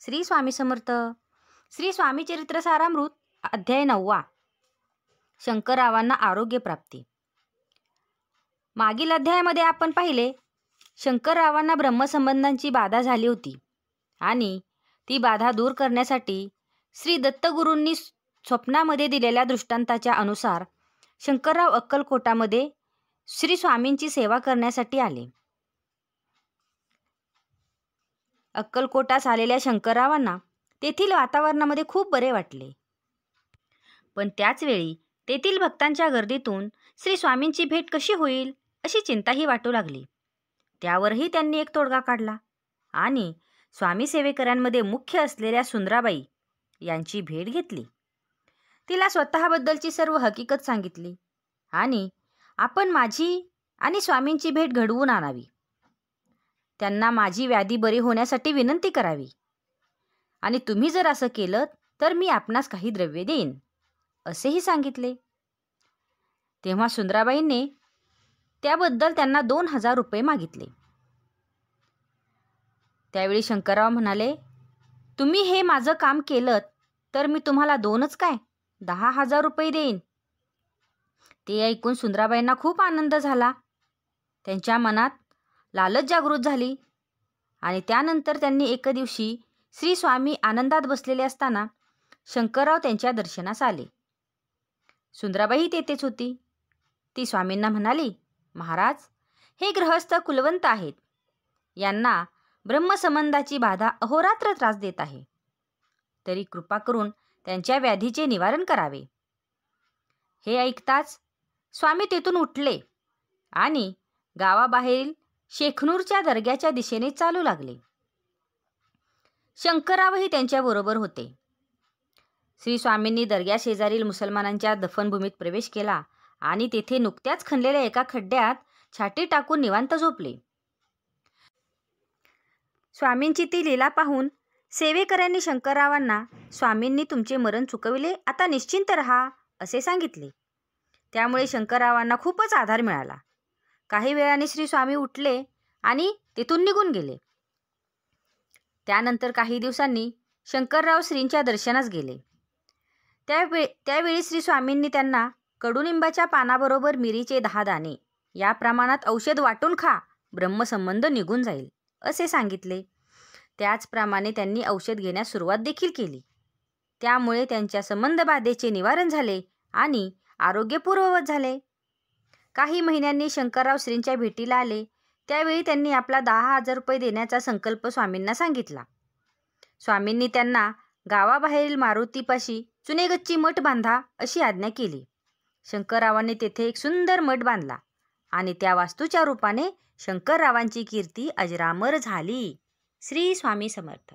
श्री स्वामी समर्थ. श्री स्वामी चरित्र सारामृत अध्याय 9. शंकररावांना आरोग्य प्राप्ती. मागील अध्यायामध्ये आपण पाहिले शंकररावांना ब्रह्मसंबंधांची बाधा झाली होती आणि ती बाधा दूर करण्यासाठी श्री दत्तगुरूंनी स्वप्नामध्ये दिलेल्या दृष्टांताच्या अनुसार शंकरराव अक्कलकोटामध्ये श्री स्वामींची सेवा करण्यासाठी आले. अक्कलकोटास आलेल्या शंकररावांना तेथील वातावरणामध्ये खूप बरे वाटले. पण त्याचवेळी तेथील भक्तांच्या गर्दीतून श्री स्वामींची भेट कशी होईल अशी चिंताही वाटू लागली. त्यावरही त्यांनी एक तोडगा काढला आणि स्वामी सेवेकऱ्यांमध्ये मुख्य असलेल्या सुंदराबाई यांची भेट घेतली. तिला स्वतःबद्दलची सर्व हकीकत सांगितली आणि आपण माझी आणि स्वामींची भेट घडवून आणावी. त्यांना माझी व्याधी बरी होण्यासाठी विनंती करावी आणि तुम्ही जर असं केलं तर मी आपणास काही द्रव्य देईन असेही सांगितले. तेव्हा सुंदराबाईंनी त्याबद्दल त्यांना 2000 रुपये मागितले. त्यावेळी शंकरराव म्हणाले, तुम्ही हे माझं काम केलं तर मी तुम्हाला 2च काय 10,000 रुपये देईन. ते ऐकून सुंदराबाईंना खूप आनंद झाला. त्यांच्या मनात लालच जागृत झाली आणि त्यानंतर त्यांनी एक दिवशी श्री स्वामी आनंदात बसलेले असताना शंकरराव त्यांच्या दर्शनास आले. सुंदराबाई तेथेच होती. ती स्वामींना म्हणाली, महाराज, हे गृहस्थ कुलवंत आहेत. यांना ब्रह्मसंबंधाची बाधा अहोरात्र त्रास देत आहे. तरी कृपा करून त्यांच्या व्याधीचे निवारण करावे. हे ऐकताच स्वामी तेथून उठले आणि गावाबाहेरील शेखनूरच्या दर्ग्याच्या दिशेने चालू लागले. शंकररावही त्यांच्याबरोबर होते. श्री स्वामींनी दर्ग्या शेजारील मुसलमानांच्या दफनभूमीत प्रवेश केला आणि तेथे नुकत्याच खणलेल्या एका खड्ड्यात छाती टाकून निवांत झोपले. स्वामींची ती लीला पाहून सेवेकऱ्यांनी शंकररावांना स्वामींनी तुमचे मरण चुकविले, आता निश्चिंत रहा असे सांगितले. त्यामुळे शंकररावांना खूपच आधार मिळाला. काही वेळाने श्री स्वामी उठले आणि तेथून निघून गेले. त्यानंतर काही दिवसांनी शंकरराव श्रींच्या दर्शनास गेले. त्यावेळी श्री स्वामींनी त्यांना कडुनिंबाच्या पानाबरोबर मिरीचे 10 दाणे या प्रमाणात औषध वाटून खा, ब्रह्मसंबंध निघून जाईल असे सांगितले. त्याचप्रमाणे त्यांनी औषध घेण्यास सुरुवात देखील केली. त्यामुळे त्यांच्या संबंधबाधेचे निवारण झाले आणि आरोग्य पूर्ववत झाले. काही महिन्यांनी शंकरराव श्रींच्या भेटीला आले. त्यावेळी त्यांनी आपला 10,000 रुपये देण्याचा संकल्प स्वामींना सांगितला. स्वामींनी त्यांना गावाबाहेरील मारुतीपाशी चुनेगच्ची मठ बांधा अशी आज्ञा केली. शंकररावांनी तेथे एक सुंदर मठ बांधला आणि त्या वास्तूच्या रूपाने शंकररावांची कीर्ती अजरामर झाली. श्री स्वामी समर्थ.